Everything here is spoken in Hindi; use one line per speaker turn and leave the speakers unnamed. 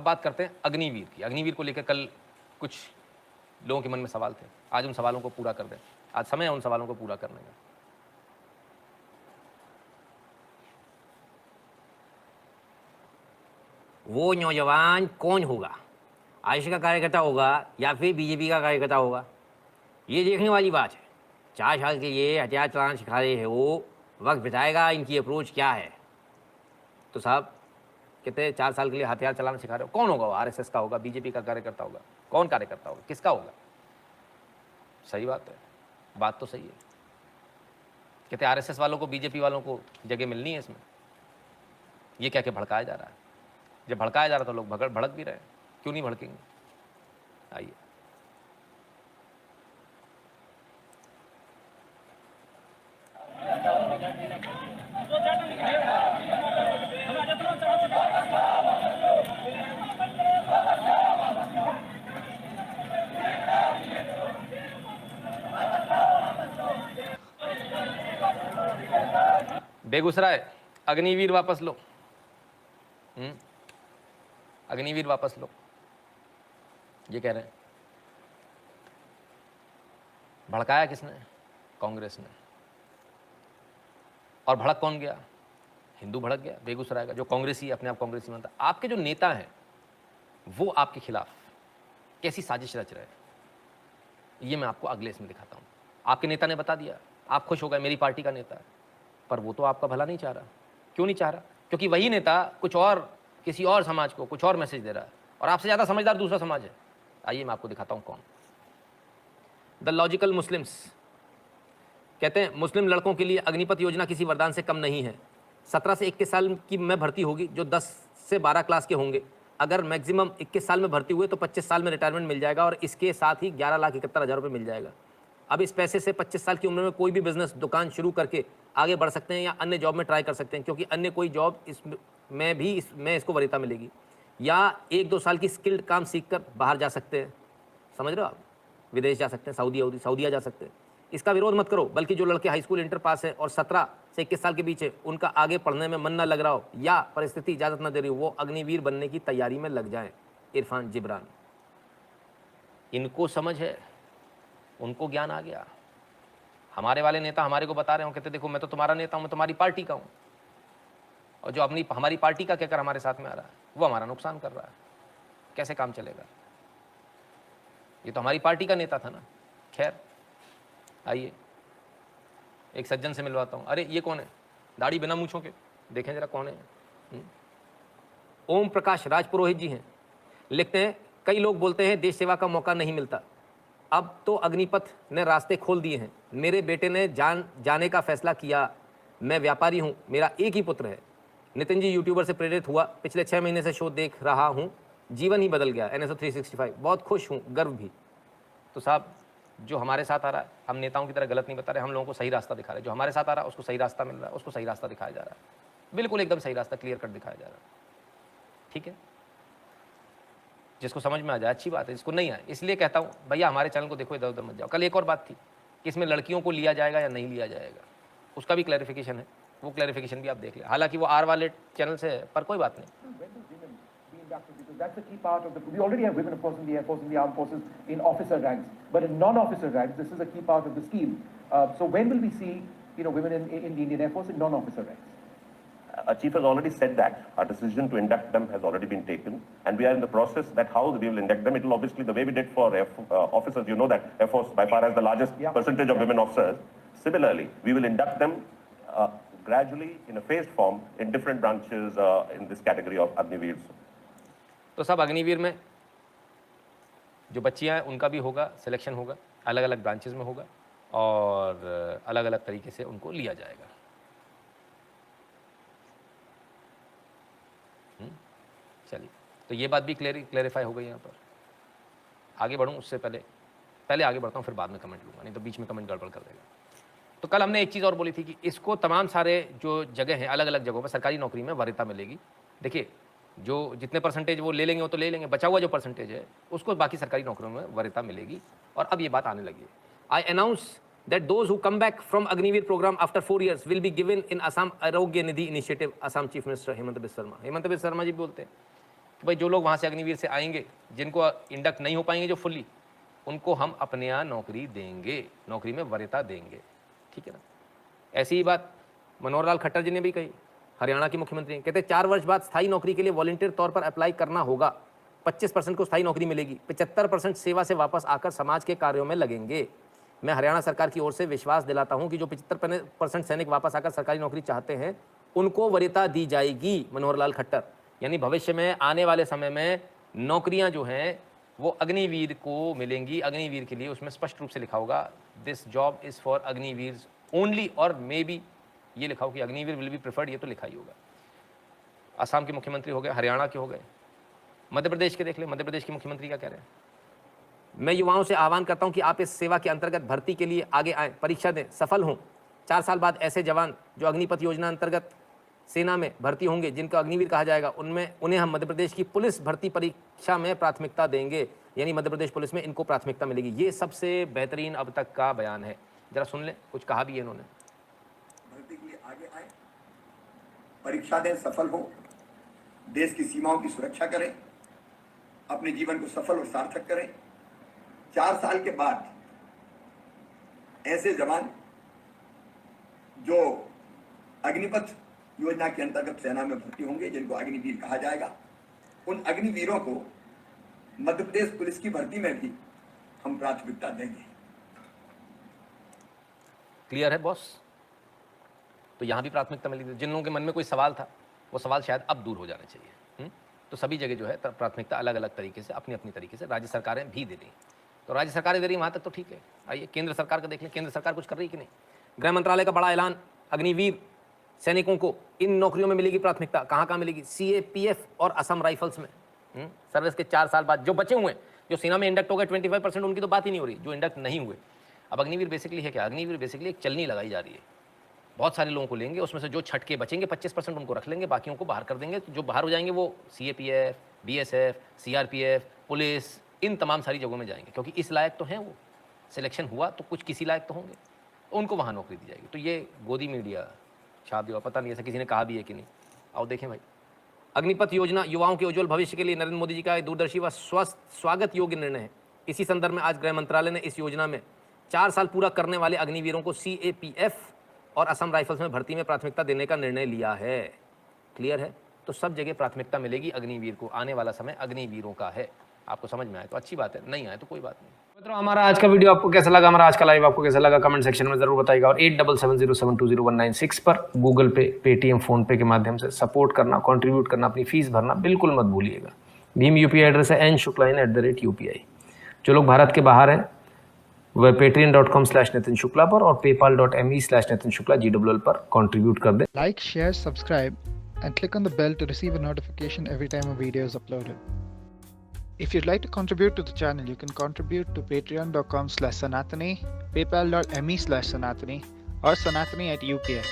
अब बात करते हैं अग्निवीर की। अग्निवीर को लेकर कल कुछ लोगों के मन में सवाल थे, आज उन सवालों को पूरा कर दें। आज समय है उन सवालों को पूरा करने का।
वो नौजवान कौन होगा? आयुष का कार्यकर्ता होगा या फिर बीजेपी का कार्यकर्ता होगा, ये देखने वाली बात है। 4 साल के लिए हथियार चलाना सिखा रहे हैं वो, वक्त बिताएगा इनकी अप्रोच क्या है। तो साहब कहते हैं 4 साल के लिए हथियार चलाना सिखा रहे हो, कौन होगा वो? आरएसएस का होगा, बीजेपी का कार्यकर्ता होगा? कौन कार्यकर्ता होगा, किसका होगा? सही बात है, बात तो सही है। कहते आरएसएस वालों को, बीजेपी वालों को जगह मिलनी है इसमें। ये क्या कि भड़काया जा रहा है। जब भड़काया जा रहा तो लोग भड़क भी रहे हैं, क्यों नहीं भड़केंगे? आइए। बेगूसराय अग्निवीर वापस लो। अग्निवीर वापस लो, ये कह रहे हैं। भड़काया किसने? कांग्रेस ने। और भड़क कौन गया? हिंदू भड़क गया बेगूसराय का, जो कांग्रेसी अपने आप कांग्रेसी मानता। आपके जो नेता हैं वो आपके खिलाफ कैसी साजिश रच रहे हैं, ये मैं आपको अगले इसमें दिखाता हूं। आपके नेता ने बता दिया, आप खुश हो गए, मेरी पार्टी का नेता है, पर वो तो आपका भला नहीं चाह रहा। क्यों नहीं चाह रहा? क्योंकि वही नेता कुछ और, किसी और समाज को कुछ और मैसेज दे रहा है, और आपसे ज़्यादा समझदार दूसरा समाज है। आइए मैं आपको दिखाता हूं कौन। द लॉजिकल मुस्लिम्स कहते हैं मुस्लिम लड़कों के लिए अग्निपथ योजना किसी वरदान से कम नहीं है। 17 से 21 साल की में भर्ती होगी, जो 10 से 12 क्लास के होंगे। अगर मैक्सिमम 21 साल में भर्ती हुए तो 25 साल में रिटायरमेंट मिल जाएगा, और इसके साथ ही 11,71,000 रुपये मिल जाएगा। अब इस पैसे से 25 साल की उम्र में कोई भी बिजनेस, दुकान शुरू करके आगे बढ़ सकते हैं, या अन्य जॉब में ट्राई कर सकते हैं, क्योंकि अन्य कोई जॉब इसमें भी इसको वरीयता मिलेगी। या 1-2 साल की स्किल्ड काम सीख कर बाहर जा सकते हैं, समझ रहे हो आप? विदेश जा सकते हैं, सऊदीया जा सकते हैं। इसका विरोध मत करो, बल्कि जो लड़के हाई स्कूल इंटर पास है और 17 से 21 साल के बीच है, उनका आगे पढ़ने में मन ना लग रहा हो, या परिस्थिति इजाजत न दे रही हो, वो अग्निवीर बनने की तैयारी में लग जाएं। इरफान जिब्रान। इनको समझ है, उनको ज्ञान आ गया। हमारे वाले नेता हमारे को बता रहे हो, कहते देखो मैं तो तुम्हारा नेता हूं, मैं तुम्हारी पार्टी का हूं, और जो अपनी हमारी पार्टी का कहकर हमारे साथ में आ रहा है वो हमारा नुकसान कर रहा है। कैसे काम चलेगा? ये तो हमारी पार्टी का नेता था ना। खैर आइए एक सज्जन से मिलवाता हूं। अरे ये कौन है? दाढ़ी बिना मूंछों के, देखें जरा कौन है। ओम प्रकाश राजपुरोहित जी हैं। लिखते हैं कई लोग बोलते हैं देश सेवा का मौका नहीं मिलता, अब तो अग्निपथ ने रास्ते खोल दिए हैं। मेरे बेटे ने जाने का फैसला किया। मैं व्यापारी हूं, मेरा एक ही पुत्र है। नितिन जी यूट्यूबर से प्रेरित हुआ, पिछले 6 महीने से शो देख रहा हूं, जीवन ही बदल गया। NSO 365 बहुत खुश हूं, गर्व भी। तो साहब जो हमारे साथ आ रहा है, हम नेताओं की तरह गलत नहीं बता रहे, हम लोगों को सही रास्ता दिखा रहे हैं। जो हमारे साथ आ रहा है उसको सही रास्ता मिल रहा है, उसको सही रास्ता दिखाया जा रहा है, बिल्कुल एकदम सही रास्ता, क्लियर कट दिखाया जा रहा है। ठीक है, जिसको समझ में आ जाए अच्छी बात है, जिसको नहीं आए, इसलिए कहता हूं भैया हमारे चैनल को देखो, इधर उधर मत जाओ। कल एक और बात थी कि इसमें लड़कियों को लिया जाएगा या नहीं लिया जाएगा, उसका भी क्लैरिफिकेशन है, वो क्लैरिफिकेशन भी आप देख लें। हालांकि वो आर वाले चैनल से है, पर कोई बात नहीं।
Because that's a key part of the. We already have women, of course, in the Air Force, in the armed forces, in officer ranks, but in non-officer ranks, this is a key part of the scheme. So when will we see, women in the Indian Air Force in non-officer ranks?
Chief has already said that our decision to induct them has already been taken, and we are in the process that how we will induct them. It will obviously, the way we did for officers, you know that Air Force by far has the largest percentage of women officers. Similarly, we will induct them gradually in a phased form in different branches in this category of Agniveers.
तो सब अग्निवीर में जो बच्चियां हैं उनका भी होगा, सिलेक्शन होगा, अलग अलग ब्रांचेस में होगा, और अलग अलग तरीके से उनको लिया जाएगा। चलिए, तो ये बात भी क्लेरिफाई हो गई। यहाँ पर आगे बढ़ूँ उससे पहले आगे बढ़ता हूँ, फिर बाद में कमेंट लूँगा, नहीं तो बीच में कमेंट गड़बड़ कर देगा। तो कल हमने एक चीज़ और बोली थी कि इसको तमाम सारे जो जगह हैं, अलग अलग जगहों पर सरकारी नौकरी में वरीयता मिलेगी। देखिए जो जितने परसेंटेज वो ले लेंगे वो तो ले लेंगे, बचा हुआ जो परसेंटेज है उसको बाकी सरकारी नौकरियों में वरीयता मिलेगी। और अब ये बात आने लगी है, आई announce that those who come back from Agniveer program after 4 years will be given in Assam Arogya Nidhi initiative, Assam Chief Minister Hemant Biswa Sarma। Hemant Biswa Sharma ji बोलते हैं कि भाई जो लोग वहाँ से अग्निवीर से आएंगे, जिनको इंडक्ट नहीं हो पाएंगे जो फुल्ली, उनको हम अपने यहाँ नौकरी देंगे, नौकरी में वरीयता देंगे, ठीक है ना। ऐसी ही बात मनोहर लाल खट्टर जी ने भी कही, हरियाणा के मुख्यमंत्री हैं, कहते 4 वर्ष बाद स्थायी नौकरी के लिए वॉलंटियर तौर पर अप्लाई करना होगा, 25% को स्थायी नौकरी मिलेगी, 75% सेवा से वापस आकर समाज के कार्यों में लगेंगे। मैं हरियाणा सरकार की ओर से विश्वास दिलाता हूं कि जो 75% सैनिक वापस आकर सरकारी नौकरी चाहते हैं उनको वरीयता दी जाएगी। मनोहर लाल खट्टर, यानी भविष्य में आने वाले समय में नौकरियां जो हैं वो अग्निवीर को मिलेंगी। अग्निवीर के लिए उसमें स्पष्ट रूप से लिखा होगा this job is for Agniveer only, और मे बी ये लिखा हो कि अग्निवीर विल बी प्रेफर्ड, ये तो लिखा ही होगा। असम के मुख्यमंत्री हो गए, हरियाणा के हो गए, मध्य प्रदेश के देख ले, मध्य प्रदेश के मुख्यमंत्री क्या कह रहे हैं। मैं युवाओं से आह्वान करता हूं कि आप इस सेवा के अंतर्गत भर्ती के लिए आगे आएं, परीक्षा दें, सफल हों। 4 साल बाद ऐसे जवान जो अग्निपथ योजना अंतर्गत सेना में भर्ती होंगे, जिनको अग्निवीर कहा जाएगा, उन्हें हम मध्य प्रदेश की पुलिस भर्ती परीक्षा में प्राथमिकता देंगे, यानी मध्य प्रदेश पुलिस में इनको प्राथमिकता मिलेगी। ये सबसे बेहतरीन अब तक का बयान है, जरा सुन लें, कुछ कहा भी है इन्होंने।
भर्ती के लिए आगे आए, परीक्षा दें, सफल हो, देश की सीमाओं की सुरक्षा करें, अपने जीवन को सफल और सार्थक करें। 4 साल के बाद ऐसे जवान जो अग्निपथ योजना के अंतर्गत सेना में भर्ती होंगे, जिनको अग्निवीर कहा जाएगा, उन अग्निवीरों को मध्य प्रदेश पुलिस की भर्ती में भी हम प्राथमिकता देंगे।
क्लियर है बॉस? तो यहाँ भी प्राथमिकता मिली। जिन लोगों के मन में कोई सवाल था, वो सवाल शायद अब दूर हो जाना चाहिए। तो सभी जगह जो है प्राथमिकता अलग अलग तरीके से, अपनी अपनी तरीके से राज्य सरकारें भी दे रही। तो राज्य सरकारें दे रही वहाँ तक तो ठीक है। आइए केंद्र सरकार का देख लें, केंद्र सरकार कुछ कर रही कि नहीं। गृह मंत्रालय का बड़ा ऐलान, अग्निवीर सैनिकों को इन नौकरियों में मिलेगी प्राथमिकता। कहाँ कहाँ मिलेगी? CAPF और असम राइफल्स में। सर्विस के 4 साल बाद जो बचे हुए हैं, जो सेना में इंडक्ट हो गए 25%, उनकी तो बात ही नहीं हो रही, जो इंडक्ट नहीं हुए। अब अग्निवीर बेसिकली है क्या? अग्निवीर बेसिकली एक चलनी लगाई जा रही है। बहुत सारे लोगों को लेंगे, उसमें से जो छटके बचेंगे 25% उनको रख लेंगे, बाकियों को बाहर कर देंगे। तो जो बाहर हो जाएंगे वो CAPF, BSF, CRPF, पुलिस, इन तमाम सारी जगहों में जाएंगे, क्योंकि इस लायक तो हैं वो। सिलेक्शन हुआ तो कुछ किसी लायक तो होंगे, तो उनको वहाँ नौकरी दी जाएगी। तो ये गोदी मीडिया छाप दिया, पता नहीं ऐसा किसी ने कहा भी है कि नहीं। आओ देखें भाई, अग्निपथ योजना युवाओं के उज्जवल भविष्य के लिए नरेंद्र मोदी जी का एक दूरदर्शी व स्वागत योग्य निर्णय है। इसी संदर्भ में आज गृह मंत्रालय ने इस योजना में 4 साल पूरा करने वाले अग्निवीरों को CAPF और असम राइफल्स में भर्ती में प्राथमिकता देने का निर्णय लिया है। क्लियर है? तो सब जगह प्राथमिकता मिलेगी अग्निवीर को। आने वाला समय अग्निवीरों का है। आपको समझ में आए तो अच्छी बात है, नहीं आए तो कोई बात नहीं। मित्रों, हमारा आज का वीडियो आपको कैसा लगा, हमारा आज का लाइव आपको कैसा लगा, कमेंट सेक्शन में जरूर बताइएगा। और 8770720196 पर गूगल पे, पेटीएम, फोन पे के माध्यम से सपोर्ट करना, कंट्रीब्यूट करना, अपनी फीस भरना बिल्कुल मत भूलिएगा। भीम UPI एड्रेस है n.shukla@UPI। जो लोग भारत के बाहर हैं वह patreon.com/नितिन शुक्ला पर और paypal.me/नितिन शुक्ला GWL पर कंट्रीब्यूट कर दे।
Like, share, subscribe, and click on the bell to receive a notification every time a video is uploaded. If you'd like to contribute to the channel, you can contribute to patreon.com/Sanatani, paypal.me/Sanatani, or Sanatani@UPI.